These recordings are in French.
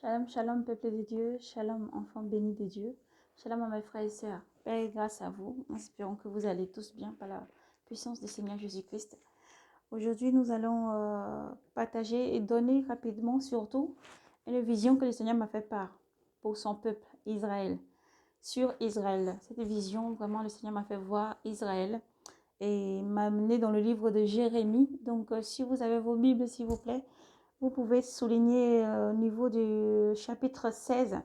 Shalom, shalom, peuple de Dieu, shalom, enfants bénis de Dieu, shalom à mes frères et sœurs. Père, et grâce à vous, nous espérons que vous allez tous bien par la puissance du Seigneur Jésus-Christ. Aujourd'hui, nous allons partager et donner rapidement, surtout, une vision que le Seigneur m'a fait part pour son peuple, Israël, sur Israël. Cette vision, vraiment, le Seigneur m'a fait voir Israël et m'a amené dans le livre de Jérémie. Donc, si vous avez vos Bibles, s'il vous plaît, vous pouvez souligner au niveau du chapitre 16.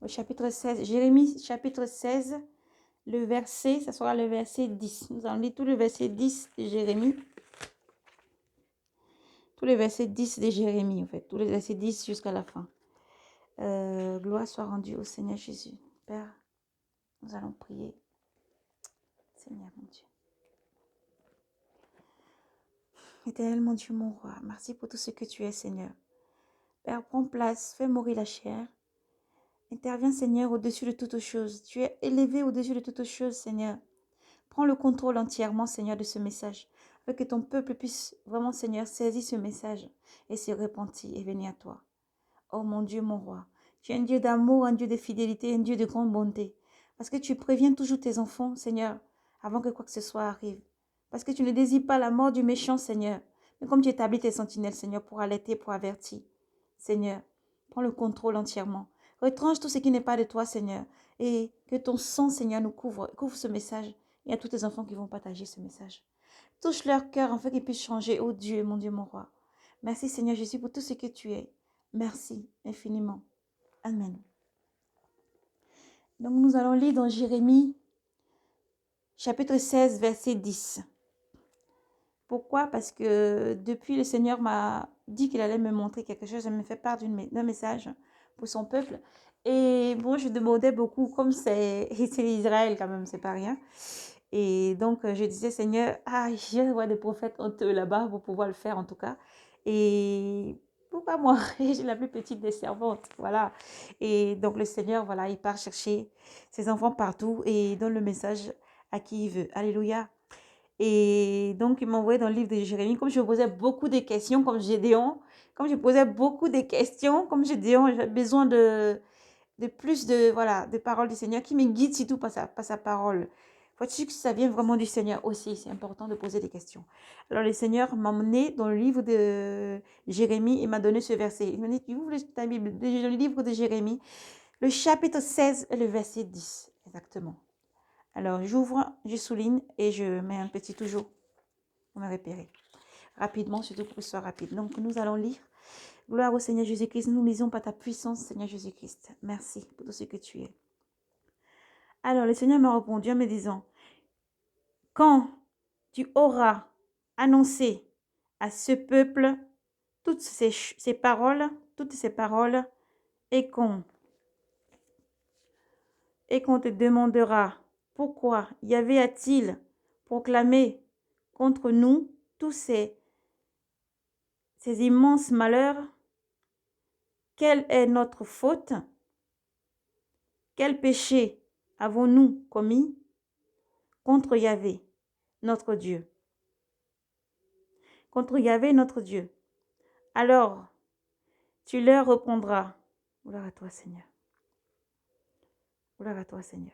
Au chapitre 16, Jérémie chapitre 16, le verset, ça sera le verset 10. Nous allons lire tout le verset 10 de Jérémie. Tout le verset 10 de Jérémie, en fait. Tout le verset 10 jusqu'à la fin. Gloire soit rendue au Seigneur Jésus. Père, nous allons prier. Seigneur mon Dieu. Éternel mon Dieu, mon roi, merci pour tout ce que tu es, Seigneur. Père, prends place, fais mourir la chair. Interviens, Seigneur, au-dessus de toutes choses. Tu es élevé au-dessus de toutes choses, Seigneur. Prends le contrôle entièrement, Seigneur, de ce message. Afin que ton peuple puisse vraiment, Seigneur, saisir ce message et se repentir et venir à toi. Oh mon Dieu, mon roi, tu es un Dieu d'amour, un Dieu de fidélité, un Dieu de grande bonté. Parce que tu préviens toujours tes enfants, Seigneur, avant que quoi que ce soit arrive. Parce que tu ne désires pas la mort du méchant, Seigneur. Mais comme tu établis tes sentinelles, Seigneur, pour alerter, pour avertir. Seigneur, prends le contrôle entièrement. Retranche tout ce qui n'est pas de toi, Seigneur. Et que ton sang, Seigneur, nous couvre ce message. Et à tous tes enfants qui vont partager ce message. Touche leur cœur afin qu'ils puissent changer, oh Dieu, mon roi. Merci, Seigneur Jésus, pour tout ce que tu es. Merci infiniment. Amen. Donc nous allons lire dans Jérémie, chapitre 16, verset 10. Pourquoi? Parce que depuis le Seigneur m'a dit qu'il allait me montrer quelque chose, il me fait part d'un message pour son peuple. Et bon, je demandais beaucoup, comme c'est Israël quand même, c'est pas rien. Et donc, je disais, Seigneur, je vois des prophètes honteux là-bas pour pouvoir le faire en tout cas. Et pourquoi moi? Je suis la plus petite des servantes, voilà. Et donc, le Seigneur, voilà, il part chercher ses enfants partout et donne le message à qui il veut. Alléluia. Et donc, il m'a envoyé dans le livre de Jérémie, comme je posais beaucoup de questions, comme Gédéon, comme je posais beaucoup de questions, comme Gédéon, j'ai besoin de plus de, voilà, de paroles du Seigneur qui me guide surtout par sa parole. Faut-il que ça vient vraiment du Seigneur aussi? C'est important de poser des questions. Alors, le Seigneur m'a emmené dans le livre de Jérémie et m'a donné ce verset. Il m'a dit, tu ouvres ta Bible, dans le livre de Jérémie, le chapitre 16 et le verset 10, exactement. Alors, j'ouvre, je souligne et je mets un petit toujours pour me repérer. Rapidement, surtout pour que ce soit rapide. Donc, nous allons lire. Gloire au Seigneur Jésus-Christ. Nous lisons par ta puissance, Seigneur Jésus-Christ. Merci pour tout ce que tu es. Alors, le Seigneur m'a répondu en me disant, quand tu auras annoncé à ce peuple toutes ces paroles, et qu'on te demandera pourquoi Yahvé a-t-il proclamé contre nous tous ces immenses malheurs, quelle est notre faute? Quel péché avons-nous commis contre Yahvé, notre Dieu? Contre Yahvé, notre Dieu. Alors, tu leur répondras. Gloire à toi, Seigneur. Gloire à toi, Seigneur.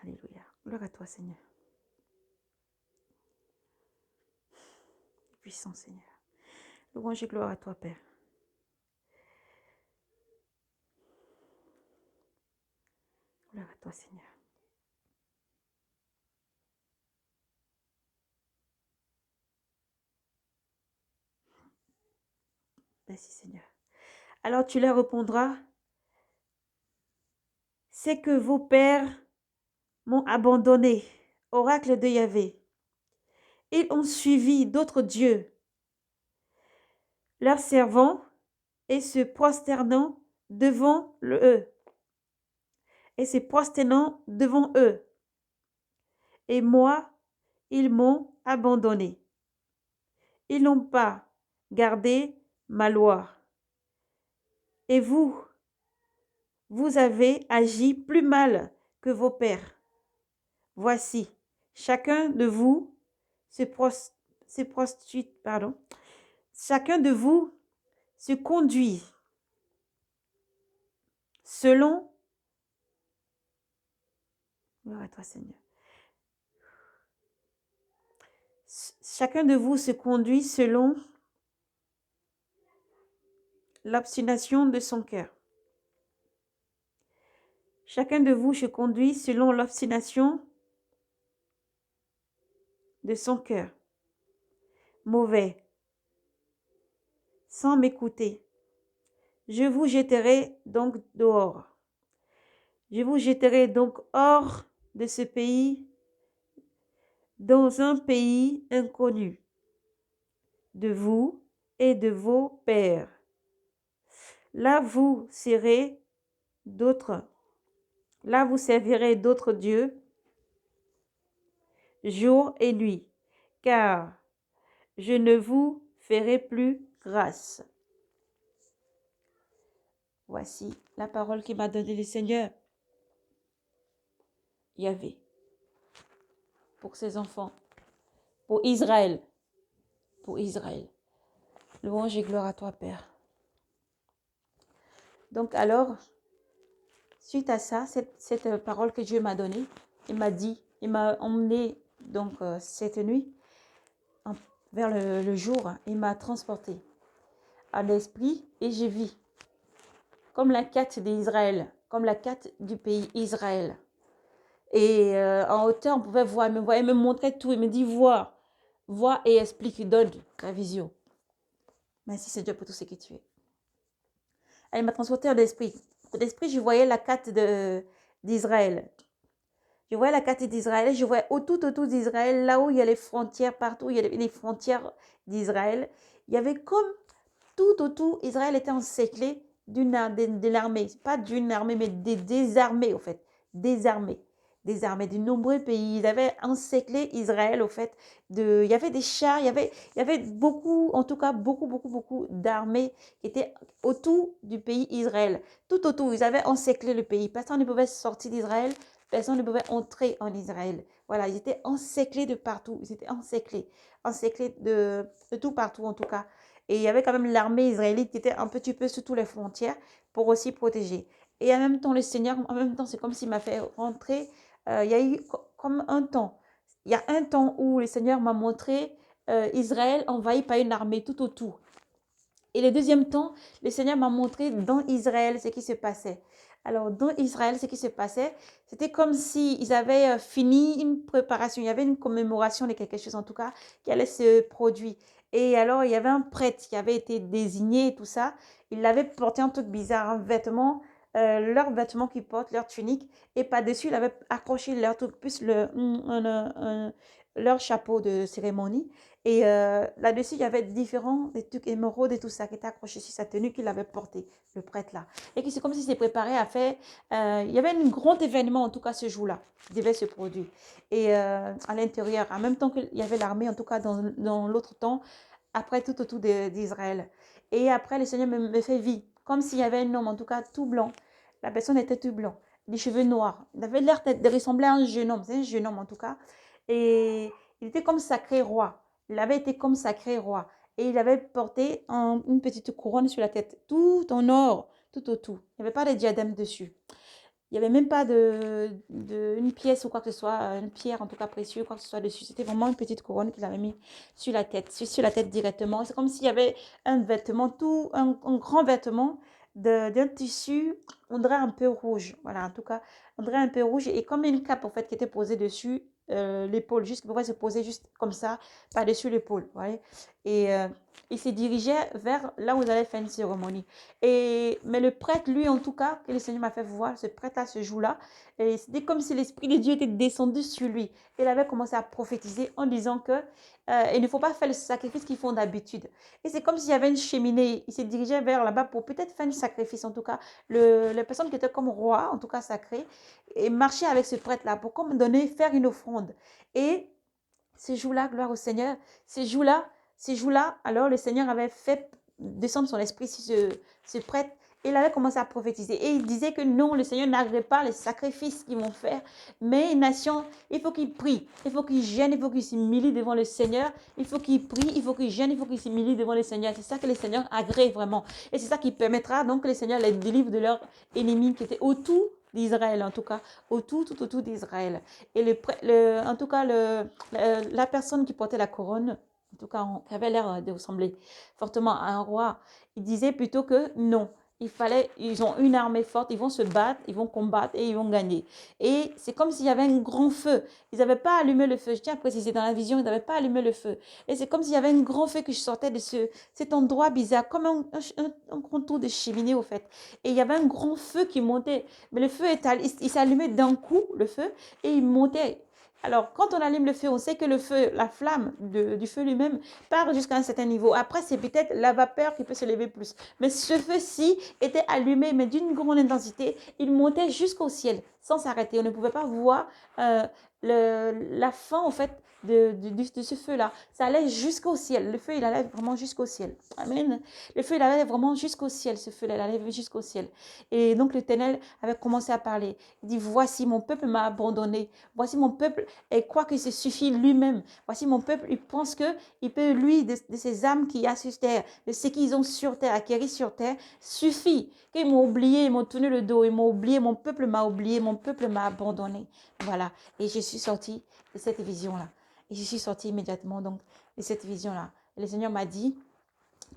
Alléluia. Gloire à toi, Seigneur. Puissant Seigneur. Louange et gloire à toi, Père. Gloire à toi, Seigneur. Merci, Seigneur. Alors tu leur répondras, c'est que vos pères m'ont abandonné, oracle de Yahvé. Ils ont suivi d'autres dieux, leur servant et se prosternant devant eux. Et moi, ils m'ont abandonné. Ils n'ont pas gardé ma loi. Et vous avez agi plus mal que vos pères. Voici, chacun de vous se chacun de vous se conduit selon, gloire à toi Seigneur, chacun de vous se conduit selon l'obstination de son cœur. Chacun de vous se conduit selon l'obstination de son cœur. Mauvais, sans m'écouter. Je vous jetterai donc dehors. Je vous jetterai donc hors de ce pays, dans un pays inconnu de vous et de vos pères. Là vous servirez d'autres dieux jour et nuit, car je ne vous ferai plus grâce. Voici la parole qui m'a donné le Seigneur, Yahvé, pour ses enfants, pour Israël, pour Israël. Louange et gloire à toi, Père. Donc alors, suite à ça, cette parole que Dieu m'a donnée, il m'a emmené donc cette nuit vers le jour, il m'a transporté à l'esprit et j'ai vu comme la carte d'Israël, comme la carte du pays Israël. Et en hauteur, on pouvait voir, il me montrait tout, il me dit vois et explique, donne la vision. Merci Seigneur pour tout ce que tu es. Elle m'a transporté en esprit. En esprit, je voyais la carte d'Israël. Je voyais la carte d'Israël, je voyais tout autour d'Israël, là où il y a les frontières, partout, il y a les frontières d'Israël. Il y avait comme tout autour, Israël était encerclé de l'armée. Pas d'une armée, mais des armées, au fait. Des armées. Des armées de nombreux pays. Ils avaient encerclé Israël, au fait. Il y avait des chars, il y avait beaucoup, en tout cas, beaucoup d'armées qui étaient autour du pays Israël. Tout autour, ils avaient encerclé le pays. Personne ne pouvait sortir d'Israël. Personne ne pouvait entrer en Israël. Voilà, ils étaient encerclés de partout. Ils étaient encerclés de tout partout, en tout cas. Et il y avait quand même l'armée israélite qui était un petit peu sur toutes les frontières pour aussi protéger. Et en même temps, le Seigneur, en même temps, c'est comme s'il m'a fait rentrer. Il y a eu comme un temps. Il y a un temps où le Seigneur m'a montré Israël envahi par une armée tout autour. Et le deuxième temps, le Seigneur m'a montré dans Israël ce qui se passait. Alors, dans Israël, ce qui se passait, c'était comme s'ils avaient fini une préparation. Il y avait une commémoration de quelque chose, en tout cas, qui allait se produire. Et alors, il y avait un prêtre qui avait été désigné et tout ça. Il avait porté un truc bizarre, un vêtement, leur vêtement qu'ils portent, leur tunique. Et par-dessus, il avait accroché leur truc, plus leur chapeau de cérémonie. Et là-dessus, il y avait des trucs émeraudes et tout ça qui étaient accrochés sur sa tenue qu'il avait portée, le prêtre là. Et que c'est comme s'il s'est préparé à faire. Il y avait un grand événement, en tout cas ce jour-là, qui devait se produire. Et à l'intérieur, en même temps qu'il y avait l'armée, en tout cas dans l'autre temps, après tout autour d'Israël. Et après, le Seigneur me fait vivre, comme s'il y avait un homme, en tout cas tout blanc. La personne était tout blanc, les cheveux noirs. Il avait l'air de ressembler à un jeune homme, c'est un jeune homme en tout cas. Et il était comme sacré roi. Il avait été comme sacré roi. Et il avait porté une petite couronne sur la tête, tout en or, tout autour. Il n'y avait pas de diadème dessus. Il n'y avait même pas une pièce ou quoi que ce soit, une pierre en tout cas précieuse, quoi que ce soit dessus. C'était vraiment une petite couronne qu'il avait mis sur la tête directement. C'est comme s'il y avait un vêtement, un grand vêtement d'un tissu, on dirait un peu rouge. Voilà, en tout cas, on dirait un peu rouge. Et comme une cape en fait qui était posée dessus, l'épaule, juste qui pouvait se poser juste comme ça, par-dessus l'épaule. Voyez. Et il se dirigeait vers là où ils allaient faire une cérémonie. Mais le prêtre, lui, en tout cas, que le Seigneur m'a fait voir, ce prêtre-là, ce jour-là, c'était comme si l'Esprit de Dieu était descendu sur lui. Il avait commencé à prophétiser en disant que il ne faut pas faire le sacrifice qu'ils font d'habitude. Et c'est comme s'il y avait une cheminée. Il se dirigeait vers là-bas pour peut-être faire un sacrifice, en tout cas. La personne qui était comme roi, en tout cas sacré, et marchait avec ce prêtre-là pour comme faire une offrande. Et ces jours-là, gloire au Seigneur, ces jours-là, alors le Seigneur avait fait descendre son esprit sur ce prêtre il avait commencé à prophétiser. Et il disait que non, le Seigneur n'agrée pas les sacrifices qu'ils vont faire. Mais une nation, il faut qu'ils prient, il faut qu'ils gênent, il faut qu'ils s'humilient devant le Seigneur. Il faut qu'ils prient, il faut qu'ils gênent, il faut qu'ils s'humilient devant le Seigneur. C'est ça que le Seigneur agrée vraiment. Et c'est ça qui permettra donc que le Seigneur les délivre de leurs ennemis qui étaient autour d'Israël, en tout cas, tout autour d'Israël. Et en tout cas, la personne qui portait la couronne, en tout cas, qui avait l'air de ressembler fortement à un roi, il disait plutôt que non. Ils ont une armée forte, ils vont se battre, ils vont combattre et ils vont gagner. Et c'est comme s'il y avait un grand feu. Ils n'avaient pas allumé le feu. Je tiens à préciser, dans la vision, ils n'avaient pas allumé le feu. Et c'est comme s'il y avait un grand feu qui sortait de cet endroit bizarre, comme un contour de cheminée, au fait. Et il y avait un grand feu qui montait. Mais le feu, il s'allumait d'un coup, le feu, et il montait. Alors, quand on allume le feu, on sait que le feu, la flamme du feu lui-même part jusqu'à un certain niveau. Après, c'est peut-être la vapeur qui peut se lever plus. Mais ce feu-ci était allumé, mais d'une grande intensité. Il montait jusqu'au ciel, sans s'arrêter. On ne pouvait pas voir la fin, en fait, de ce feu-là. Ça allait jusqu'au ciel. Le feu, il allait vraiment jusqu'au ciel. Amen. Le feu, il allait vraiment jusqu'au ciel. Ce feu-là, il allait jusqu'au ciel. Et donc, l'Éternel avait commencé à parler. Il dit, voici, mon peuple m'a abandonné. Voici, mon peuple, et croit que se suffit lui-même. Voici, mon peuple, il pense qu'il peut, lui, de ces âmes qu'il y a sur terre, de ce qu'ils ont sur terre, acquéris sur terre, suffit. Qu'ils m'ont oublié, ils m'ont tourné le dos, ils m'ont oublié, mon peuple m'a oublié, mon peuple m'a abandonné. Voilà. Et je suis sortie de cette vision-là. Et je suis sortie immédiatement donc de cette vision-là. Et le Seigneur m'a dit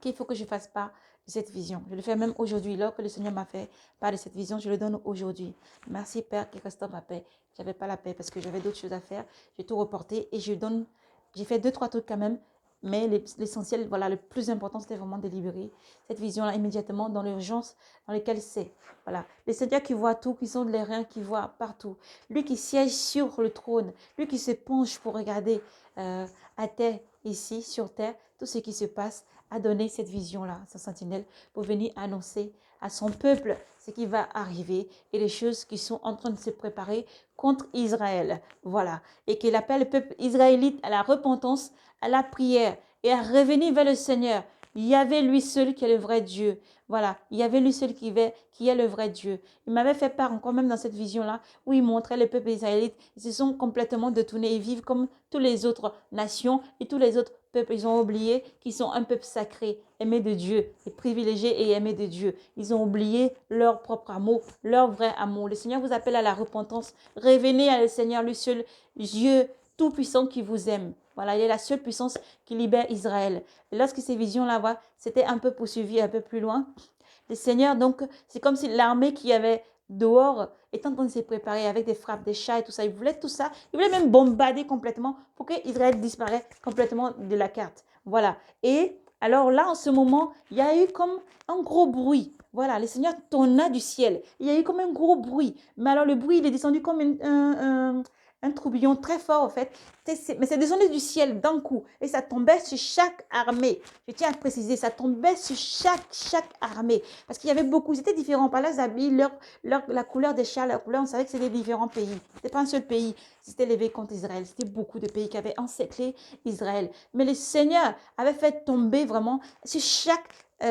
qu'il faut que je fasse part de cette vision. Je le fais même aujourd'hui. Lors que le Seigneur m'a fait part de cette vision, je le donne aujourd'hui. Merci Père qui restaure ma paix. Je n'avais pas la paix parce que j'avais d'autres choses à faire. J'ai tout reporté et j'ai fait 2-3 trucs quand même. Mais l'essentiel, voilà, le plus important, c'était vraiment de libérer cette vision-là immédiatement dans l'urgence dans laquelle c'est. Voilà. Le Seigneur qui voit tout, qui sonde les reins, qui voit partout. Lui qui siège sur le trône, lui qui se penche pour regarder à terre, ici, sur terre, tout ce qui se passe, a donné cette vision-là, sa sentinelle, pour venir annoncer à son peuple ce qui va arriver et les choses qui sont en train de se préparer contre Israël. Voilà. Et qu'il appelle le peuple israélite à la repentance, à la prière et à revenir vers le Seigneur. Il y avait lui seul qui est le vrai Dieu. Voilà, il y avait lui seul qui est le vrai Dieu. Il m'avait fait part encore même dans cette vision-là où il montrait le peuple israélite. Ils se sont complètement détournés et vivent comme toutes les autres nations et tous les autres peuples. Ils ont oublié qu'ils sont un peuple sacré, aimé de Dieu, et privilégié et aimé de Dieu. Ils ont oublié leur propre amour, leur vrai amour. Le Seigneur vous appelle à la repentance. Revenez à le Seigneur, le seul Dieu tout-puissant qui vous aime. Voilà, il est la seule puissance qui libère Israël. Et lorsque ces visions-là, c'était un peu poursuivi, un peu plus loin. Le Seigneur, donc, c'est comme si l'armée qui avait dehors est en train de se préparer avec des frappes, des chats et tout ça. Il voulait tout ça. Il voulait même bombarder complètement pour que Israël disparaisse complètement de la carte. Voilà. Et alors là, en ce moment, il y a eu comme un gros bruit. Voilà, le Seigneur tonna du ciel. Il y a eu comme un gros bruit. Mais alors le bruit, il est descendu comme un tourbillon très fort, en fait. Mais c'est descendu du ciel d'un coup. Et ça tombait sur chaque armée. Je tiens à préciser, ça tombait sur chaque armée. Parce qu'il y avait beaucoup, c'était différent. Par leurs habits, la couleur des chats, la couleur, on savait que c'était différents pays. Ce n'était pas un seul pays qui s'était levé contre Israël. C'était beaucoup de pays qui avaient encerclé Israël. Mais le Seigneur avait fait tomber vraiment sur chaque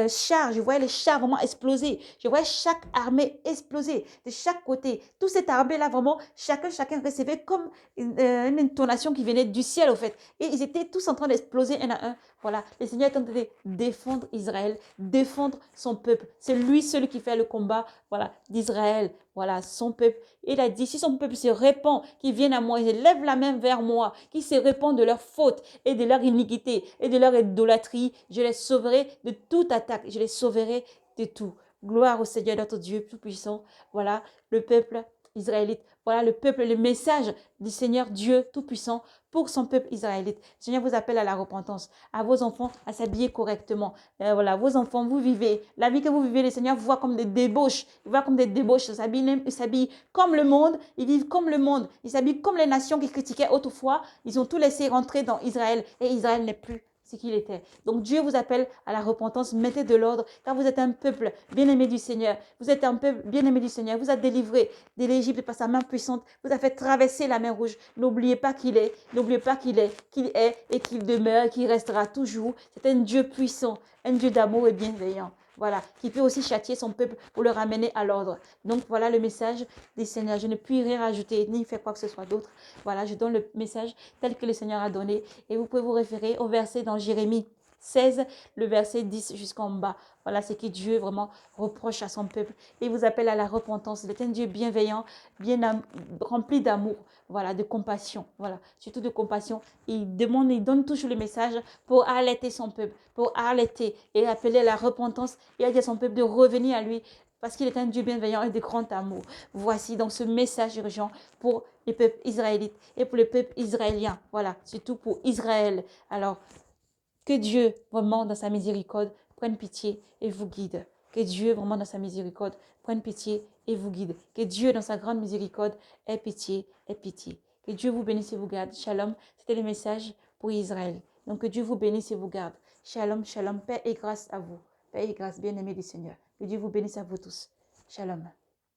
chars, je voyais les chars vraiment exploser, je voyais chaque armée exploser de chaque côté. Toute cette armée-là, vraiment, chacun recevait comme une intonation qui venait du ciel, au fait. Et ils étaient tous en train d'exploser un à un. Voilà, le Seigneur est en train de défendre Israël, défendre son peuple. C'est lui seul qui fait le combat, voilà, d'Israël, voilà, son peuple. Il a dit, si son peuple se répand, qu'il vienne à moi, il lève la main vers moi, qu'il se répand de leurs fautes et de leur iniquité et de leur idolâtrie, je les sauverai de toute attaque, je les sauverai de tout. Gloire au Seigneur notre Dieu tout-puissant. Voilà, le peuple israélite. Voilà le peuple, le message du Seigneur Dieu tout-puissant pour son peuple israélite. Le Seigneur vous appelle à la repentance, à vos enfants à s'habiller correctement. Voilà, vos enfants, vous vivez. La vie que vous vivez, le Seigneur vous voit comme des débauches. Il voit comme des débauches. Ils s'habillent comme le monde. Ils vivent comme le monde. Ils s'habillent comme les nations qui critiquaient autrefois. Ils ont tout laissé rentrer dans Israël. Et Israël n'est plus ce qu'il était. Donc Dieu vous appelle à la repentance, mettez de l'ordre, car vous êtes un peuple bien-aimé du Seigneur. Vous êtes un peuple bien-aimé du Seigneur. Vous a délivré de l'Égypte par sa main puissante. Vous a fait traverser la mer Rouge. N'oubliez pas qu'il est, n'oubliez pas qu'il est et qu'il demeure, qu'il restera toujours. C'est un Dieu puissant, un Dieu d'amour et bienveillant. voilà, qui peut aussi châtier son peuple pour le ramener à l'ordre. Donc voilà le message des Seigneurs. Je ne puis rien rajouter ni faire quoi que ce soit d'autre. Voilà, je donne le message tel que le Seigneur a donné. Et vous pouvez vous référer au verset dans Jérémie 16, le verset 10 jusqu'en bas. Voilà ce que Dieu vraiment reproche à son peuple. Il vous appelle à la repentance. Il est un Dieu bienveillant, rempli d'amour, voilà, de compassion. Voilà, surtout de compassion. Il demande, il donne toujours le message pour alerter son peuple, pour alerter et appeler à la repentance et à dire à son peuple de revenir à lui parce qu'il est un Dieu bienveillant et de grand amour. Voici donc ce message urgent pour les peuples israélites et pour les peuples israéliens. Voilà, surtout pour Israël. Alors, que Dieu, vraiment, dans sa miséricorde, prenne pitié et vous guide. Que Dieu, vraiment, dans sa miséricorde, prenne pitié et vous guide. Que Dieu, dans sa grande miséricorde, ait pitié, ait pitié. Que Dieu vous bénisse et vous garde. Shalom, c'était le message pour Israël. Donc, que Dieu vous bénisse et vous garde. Shalom, shalom, paix et grâce à vous. Paix et grâce, bien-aimés du Seigneur. Que Dieu vous bénisse à vous tous. Shalom.